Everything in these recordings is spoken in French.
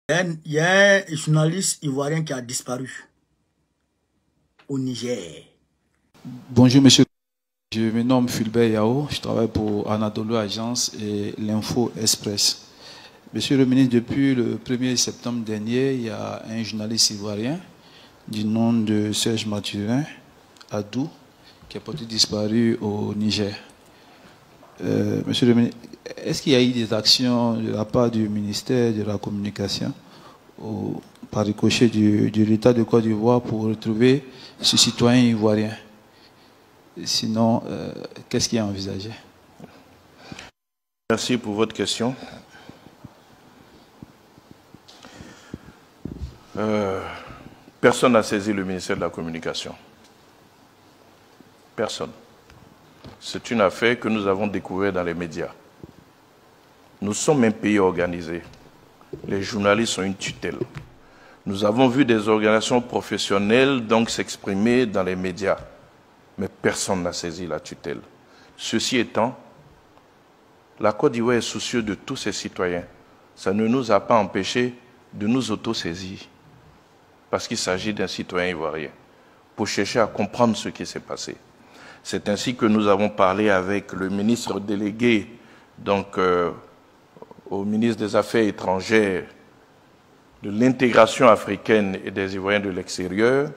Il y a un journaliste ivoirien qui a disparu au Niger. Bonjour monsieur, je me nomme Fulbert Yao, je travaille pour Anadolu Agence et l'Info Express. Monsieur le ministre, depuis le 1er septembre dernier, il y a un journaliste ivoirien du nom de Serge Mathurin, Adou, qui a porté disparu au Niger. Monsieur le ministre, est-ce qu'il y a eu des actions de la part du ministère de la Communication par ricochet de l'État de Côte d'Ivoire pour retrouver ce citoyen ivoirien? Sinon, qu'est-ce qui est envisagé? Merci pour votre question. Personne n'a saisi le ministère de la Communication. Personne. C'est une affaire que nous avons découverte dans les médias. Nous sommes un pays organisé. Les journalistes ont une tutelle. Nous avons vu des organisations professionnelles donc s'exprimer dans les médias. Mais personne n'a saisi la tutelle. Ceci étant, la Côte d'Ivoire est soucieuse de tous ses citoyens. Ça ne nous a pas empêchés de nous autosaisir, parce qu'il s'agit d'un citoyen ivoirien, pour chercher à comprendre ce qui s'est passé. C'est ainsi que nous avons parlé avec le ministre délégué, donc au ministre des Affaires étrangères, de l'intégration africaine et des Ivoiriens de l'extérieur,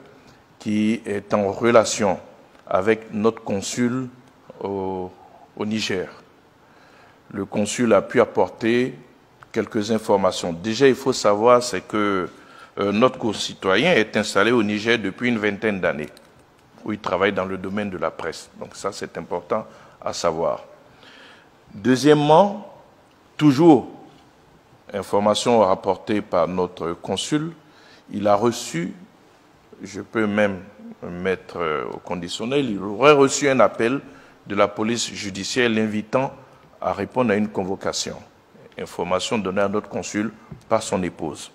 qui est en relation avec notre consul au Niger. Le consul a pu apporter quelques informations. Déjà, il faut savoir, c'est que notre concitoyen est installé au Niger depuis une vingtaine d'années, où il travaille dans le domaine de la presse. Donc ça, c'est important à savoir. Deuxièmement, toujours, information rapportée par notre consul, il a reçu, je peux même mettre au conditionnel, il aurait reçu un appel de la police judiciaire l'invitant à répondre à une convocation. Information donnée à notre consul par son épouse.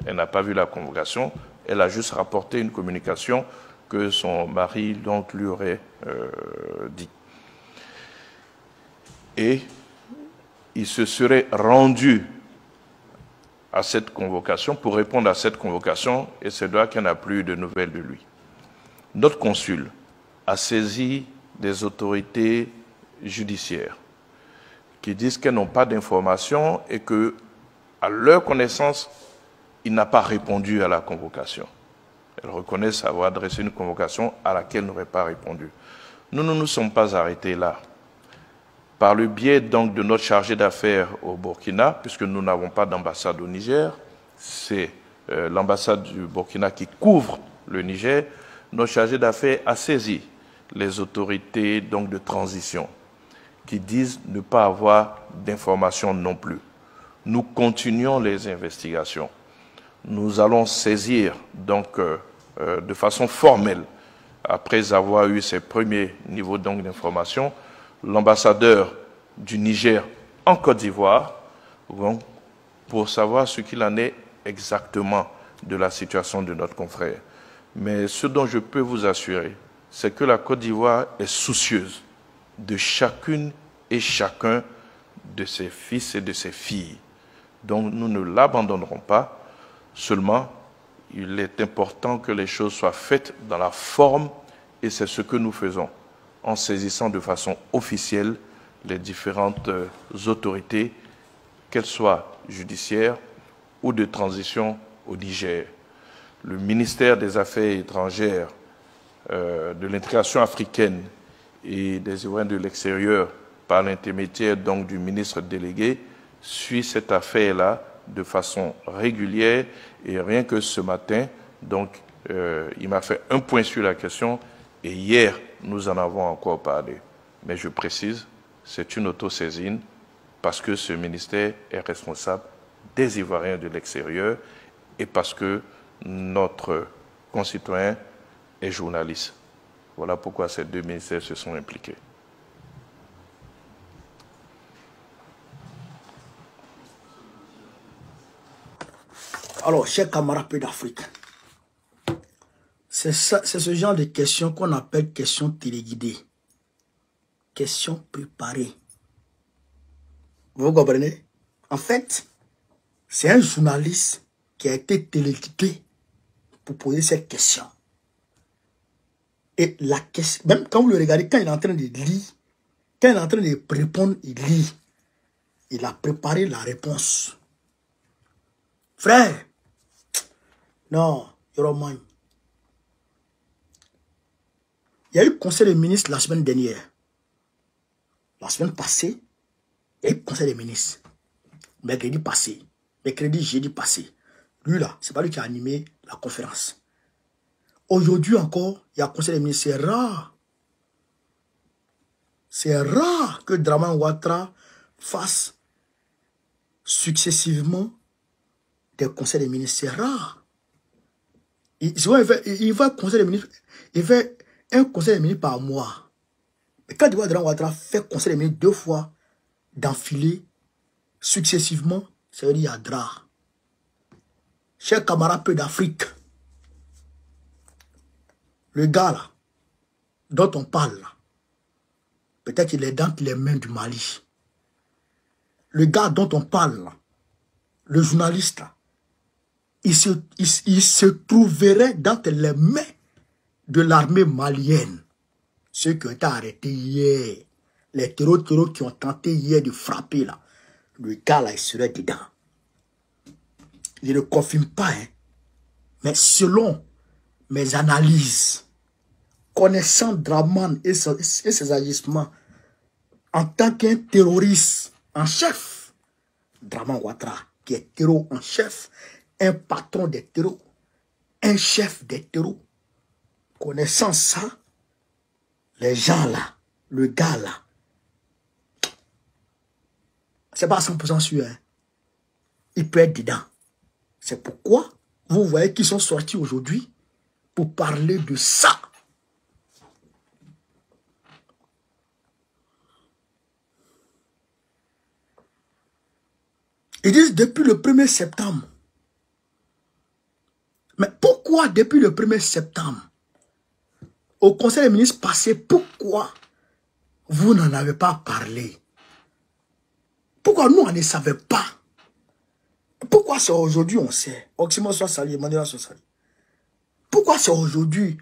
Elle n'a pas vu la convocation, elle a juste rapporté une communication que son mari donc lui aurait dit. Et il se serait rendu à cette convocation pour répondre à cette convocation, et c'est là qu'il n'y a plus de nouvelles de lui. Notre consul a saisi des autorités judiciaires qui disent qu'elles n'ont pas d'informations et que, à leur connaissance, il n'a pas répondu à la convocation. Elles reconnaissent avoir adressé une convocation à laquelle il n'aurait pas répondu. Nous ne nous sommes pas arrêtés là. Par le biais donc de notre chargé d'affaires au Burkina, puisque nous n'avons pas d'ambassade au Niger, c'est l'ambassade du Burkina qui couvre le Niger, notre chargé d'affaires a saisi les autorités donc de transition qui disent ne pas avoir d'informations non plus. Nous continuons les investigations. Nous allons saisir donc de façon formelle, après avoir eu ces premiers niveaux d'information, l'ambassadeur du Niger en Côte d'Ivoire pour savoir ce qu'il en est exactement de la situation de notre confrère. Mais ce dont je peux vous assurer, c'est que la Côte d'Ivoire est soucieuse de chacune et chacun de ses fils et de ses filles. Donc nous ne l'abandonnerons pas, seulement il est important que les choses soient faites dans la forme, et c'est ce que nous faisons, en saisissant de façon officielle les différentes autorités, qu'elles soient judiciaires ou de transition au Niger. Le ministère des Affaires étrangères, de l'intégration africaine et des Ivoiriens de l'extérieur, par l'intermédiaire donc du ministre délégué, suit cette affaire-là de façon régulière, et rien que ce matin, donc il m'a fait un point sur la question, et hier nous en avons encore parlé. Mais je précise, c'est une autosaisine parce que ce ministère est responsable des Ivoiriens de l'extérieur et parce que notre concitoyen est journaliste. Voilà pourquoi ces deux ministères se sont impliqués. Alors, chers camarades d'Afrique, c'est ce genre de questions qu'on appelle questions téléguidées. Questions préparées. Vous comprenez? En fait, c'est un journaliste qui a été téléguidé pour poser cette question. Et la question, même quand vous le regardez, quand il est en train de lire, quand il est en train de répondre, il lit. Il a préparé la réponse. Frère, non, Yoroman. Il y a eu le conseil des ministres la semaine dernière. La semaine passée, il y a eu le conseil des ministres. Mercredi passé, mercredi, jeudi passé. Lui là, c'est pas lui qui a animé la conférence. Aujourd'hui encore, il y a le conseil des ministres. C'est rare. C'est rare que Dramane Ouattara fasse successivement des conseils des ministres. C'est rare. Il va conseil des ministres. Il fait un conseil des ministres par mois. Mais quand Dramane Ouattara fait conseil des ministres 2 fois d'affilée, successivement, ça veut dire qu'il y a drap. Chers camarades peu d'Afrique, le gars là, dont on parle là, peut-être qu'il est dans les mains du Mali. Le gars dont on parle là, le journaliste là, il se trouverait dans les mains de l'armée malienne. Ceux qui ont été arrêtés hier, les terroristes qui ont tenté hier de frapper là, le gars là, il serait dedans. Je ne confirme pas, hein, mais selon mes analyses, connaissant Dramane et ses agissements, en tant qu'un terroriste en chef, Dramane Ouattara, qui est terror en chef, un patron des terroristes, un chef des terroristes, connaissant ça, les gens là, le gars là, c'est pas 100% sûr, hein. Il peut être dedans. C'est pourquoi vous voyez qu'ils sont sortis aujourd'hui pour parler de ça. Ils disent depuis le 1er septembre. Mais pourquoi depuis le 1er septembre, au conseil des ministres passé, pourquoi vous n'en avez pas parlé? Pourquoi nous, on ne savait pas? Pourquoi c'est aujourd'hui, on sait? Oxymore soit sali, Mandela soit sali. Pourquoi c'est aujourd'hui,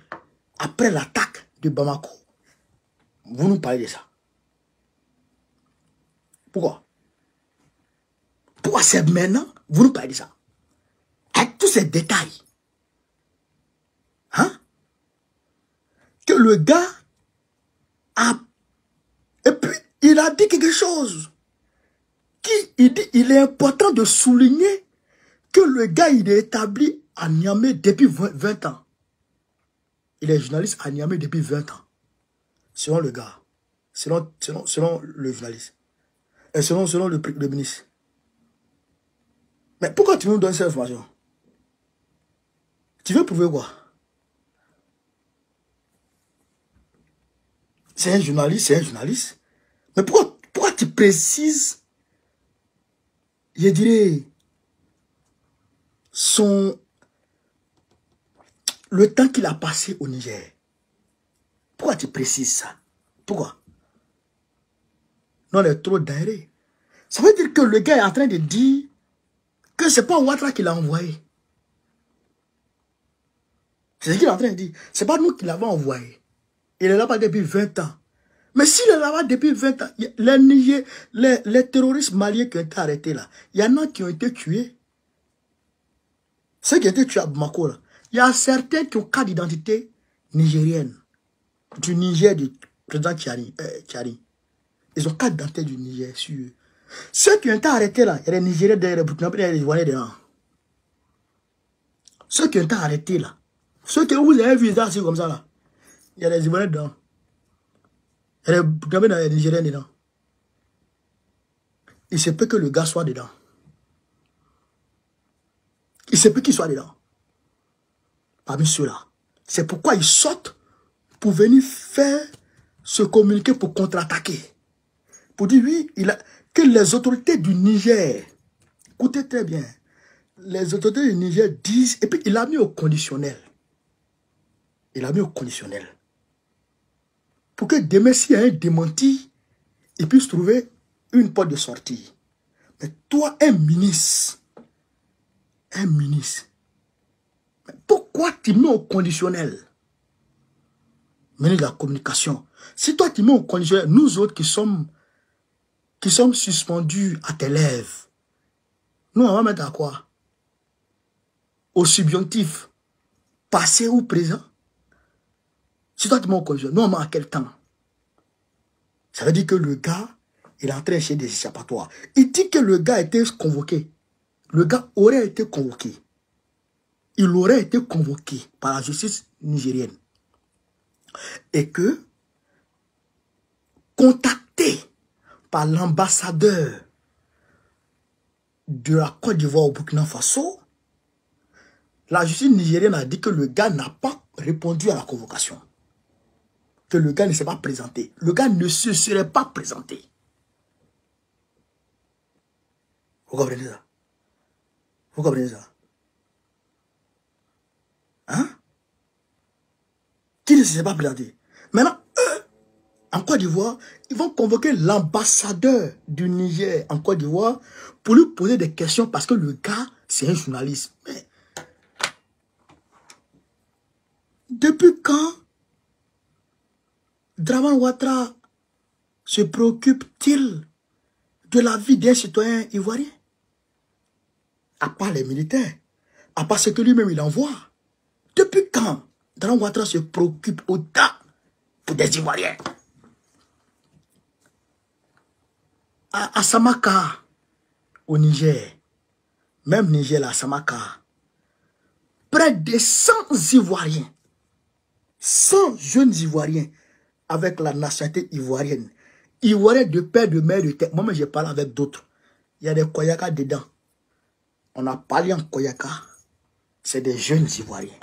après l'attaque de Bamako, vous nous parlez de ça? Pourquoi? Pourquoi c'est maintenant, vous nous parlez de ça? Avec tous ces détails. Hein? Que le gars a... Et puis, il a dit quelque chose. Il dit, il est important de souligner que le gars, il est établi à Niamey depuis 20 ans. Il est journaliste à Niamey depuis 20 ans. Selon le gars. Selon le journaliste. Et selon le ministre. Mais pourquoi tu nous donnes cette information? Tu veux prouver quoi? C'est un journaliste, c'est un journaliste. Mais pourquoi tu précises, je dirais, le temps qu'il a passé au Niger? Pourquoi tu précises ça? Pourquoi? Non, il est trop dingue. Ça veut dire que le gars est en train de dire que c'est pas Ouattara qui l'a envoyé. C'est ce qu'il est en train de dire. C'est pas nous qui l'avons envoyé. Il est là-bas depuis 20 ans. Mais s'il est là-bas depuis 20 ans, les terroristes maliens qui ont été arrêtés là, il y en a qui ont été tués. Ceux qui ont été tués à Bamako là, il y a certains qui ont carte d'identité nigérienne. Du Niger, du président Tchari. Ils ont carte d'identité du Niger sur eux. Ceux qui ont été arrêtés là, il y a des Nigériens derrière, les Burkinabés derrière, les Ivoiriens dedans. Ceux qui ont été arrêtés là, ceux que vous avez vu ici comme ça là, il y a des Ivoiriens dedans. Il y a des Burkinabés dedans, il y a des Nigériens dedans. Il se peut que le gars soit dedans. Il se peut qu'il soit dedans. Parmi ceux-là. C'est pourquoi ils sortent pour venir faire se communiquer pour contre-attaquer. Pour dire oui, que les autorités du Niger, écoutez très bien, les autorités du Niger disent, et puis il a mis au conditionnel. Il a mis au conditionnel. Pour que demain, s'il y a un démenti, il puisse trouver une porte de sortie. Mais toi, un ministre, un ministre. Mais pourquoi tu mets au conditionnel? Ministre de la communication. Si toi tu mets au conditionnel, nous autres qui sommes suspendus à tes lèvres, nous on va mettre à quoi? Au subjonctif, passé ou présent. Si toi tu mets au conditionnel, nous on met à quel temps? Ça veut dire que le gars, il est en train de chercher des échappatoires. Il dit que le gars a été convoqué. Le gars aurait été convoqué. Il aurait été convoqué par la justice nigérienne. Et que, contacté par l'ambassadeur de la Côte d'Ivoire au Burkina Faso, la justice nigérienne a dit que le gars n'a pas répondu à la convocation. Que le gars ne s'est pas présenté. Le gars ne se serait pas présenté. Vous comprenez ça? Vous comprenez ça? Hein? Qui ne s'est pas présenté? Maintenant, eux, en Côte d'Ivoire, ils vont convoquer l'ambassadeur du Niger en Côte d'Ivoire pour lui poser des questions parce que le gars, c'est un journaliste. Mais depuis quand Dramane Ouattara se préoccupe-t-il de la vie d'un citoyen ivoirien? À part les militaires, à part ce que lui-même il envoie. Depuis quand Dramane Ouattara se préoccupe autant pour des Ivoiriens? À Samaka, au Niger, même Niger, à Samaka, près de 100 Ivoiriens, 100 jeunes Ivoiriens avec la nationalité ivoirienne, Ivoiriens de père, de mère, de tête. Moi, j'ai parlé avec d'autres. Il y a des Koyaka dedans. On a parlé en Koyaka. C'est des jeunes Ivoiriens.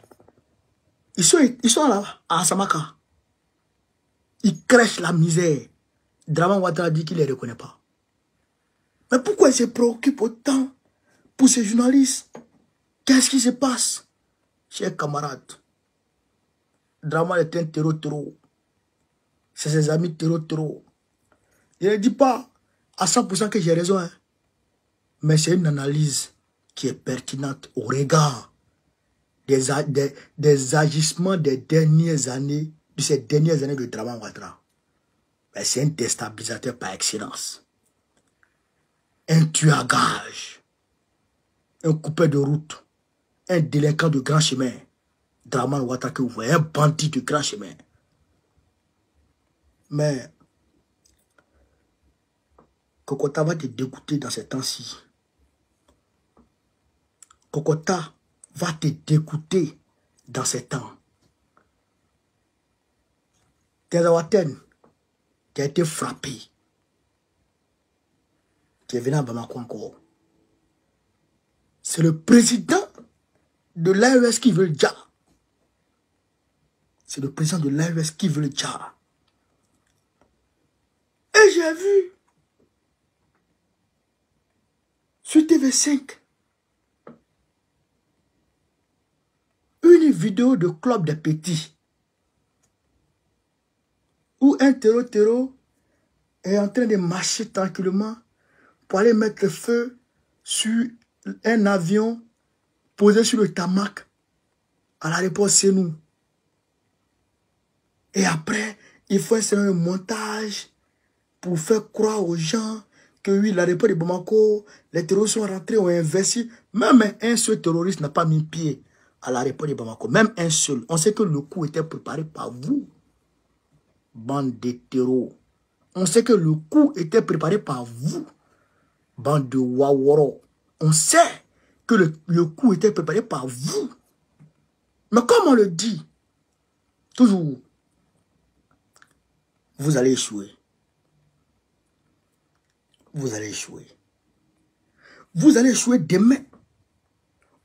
Ils sont là, à Samaka. Ils crèchent la misère. Dramane Ouattara dit qu'il ne les reconnaît pas. Mais pourquoi il se préoccupe autant pour ces journalistes? Qu'est-ce qui se passe? Chers camarades, Dramane est un terreau. C'est ses amis terreau. Il ne dit pas à 100% que j'ai raison. Hein. Mais c'est une analyse qui est pertinente au regard des agissements des dernières années, de ces dernières années de Dramane Ouattara. C'est un déstabilisateur par excellence. Un tueur à gage. Un coupeur de route. Un délinquant de grand chemin. Dramane Ouattara que vous voyez, un bandit de grand chemin. Mais Kokota va te dégoûter dans ces temps-ci. Kokota va te dégoûter dans ces temps. Tezawaten, qui a été frappé, qui est venu à Bamako encore. C'est le président de l'AES qui veut le dja. C'est le président de l'AES qui veut le dja. Et j'ai vu sur TV5 une vidéo de Club des Petits où un terreau est en train de marcher tranquillement pour aller mettre le feu sur un avion posé sur le tarmac à l'aéroport Senou. Et après, il faut un montage pour faire croire aux gens que oui, l'aéroport de Bamako, les terroristes sont rentrés, ont investi. Même un seul terroriste n'a pas mis pied à l'aéroport de Bamako. Même un seul. On sait que le coup était préparé par vous. Bande de terreaux. On sait que le coup était préparé par vous. Bande de Waworo. On sait que le coup était préparé par vous. Mais comme on le dit, toujours, vous allez échouer. Vous allez échouer. Vous allez échouer demain.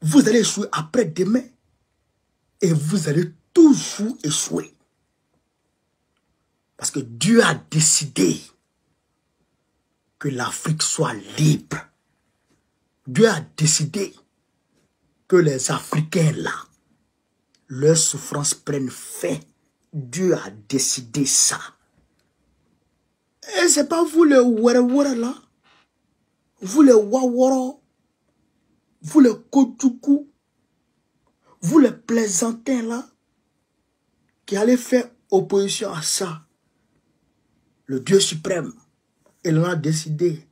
Vous allez échouer après-demain. Et vous allez toujours échouer. Parce que Dieu a décidé que l'Afrique soit libre. Dieu a décidé que les Africains là, leurs souffrances prennent fin. Dieu a décidé ça. Et c'est pas vous les Wara là. Vous les Waworo vous les Kodjougou, vous les plaisantins là, qui allez faire opposition à ça, le Dieu suprême, il en a décidé.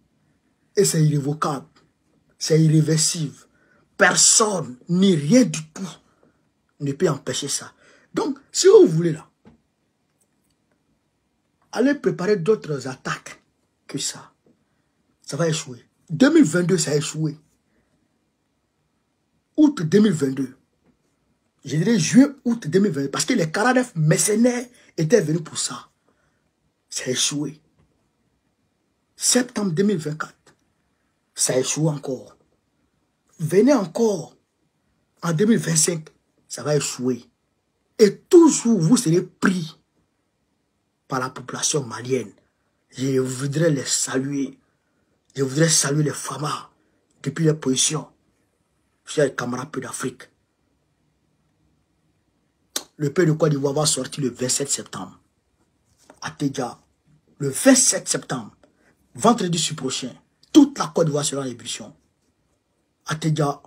Et c'est irrévocable, c'est irréversible. Personne, ni rien du tout, ne peut empêcher ça. Donc, si vous voulez là, allez préparer d'autres attaques que ça. Ça va échouer. 2022, ça a échoué. Août 2022. Je dirais juin, août 2022. Parce que les 49 mercenaires étaient venus pour ça. Ça a échoué. Septembre 2024. Ça a échoué encore. Venez encore. En 2025, ça va échouer. Et toujours, vous serez pris par la population malienne. Je voudrais les saluer. Je voudrais saluer les Famas depuis leur position. Chers camarades peu d'Afrique. Le pays de Côte d'Ivoire va sortir le 27 septembre. À Tédia. Le 27 septembre. Vendredi prochain. Toute la Côte d'Ivoire sera en ébullition. À Tédia.